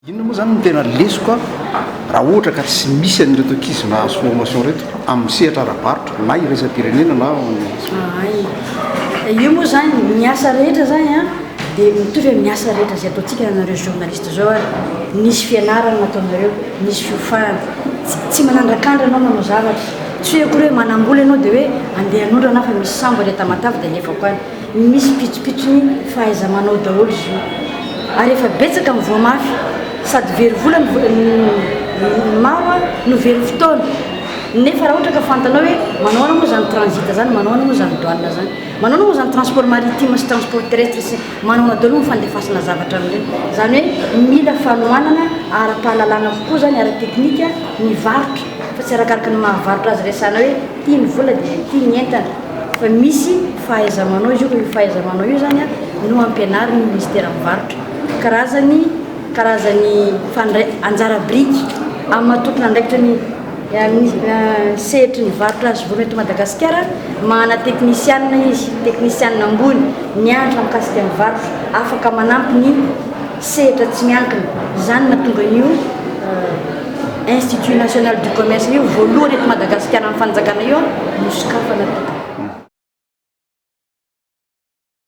Inona moa zany no tena lesoko raha ohatra ka tsy misy an'ireto ankizy nahazo formation reto amin'ny sehatra ara-barotra na iraisam-pirenena na io moa zany miasa rehetra zany a dia mitovy hoe miasa rehetra zay ataontsika anareo journaliste zao a nisy fianarana nataonareo nisy fiofahana tsy manandrakandra anao manao zavatra tsy hoe akory hoe manambola ianao dia hoe andeha hanondrana fa misy sambo le tamatavy dia alefako any misy pitsopitsony fahaiza-manao daholo izy io ary efa betsaka mivoamafy sady very vola maro a no very fotoana nefa raha ohatra ka fantanao hoe manaona moa zany transit zany manaona moa zany douane zany manaona moa zany transport maritime sy transport terrestre sy manaona daholo ny fandefasana zavatra amin'ireny zany hoe mila fanohanana ara-pahalalana kokoa zany ara-teknika ny varotra fa tsy arakaraka ny mahavarotra azy resana hoe tia ny vola dia tia ny entana fa misy fahaiza-manao izy io io fahaiza-manao io zany a no ampianary ny ministère mivarotra karazany fandray anjara briky amin'ny matokona andraikitra ny sehitry ny varotra azy voany eto Madagasikara mahana teknisianina izy teknisianina ambony mianatra mikasika ny varotra afaka manampy ny sehatra tsy miankina zany natonga an'io Institut national du commerce io voalohany eto Madagasikara amin'ny fanjakana io nosokafana toka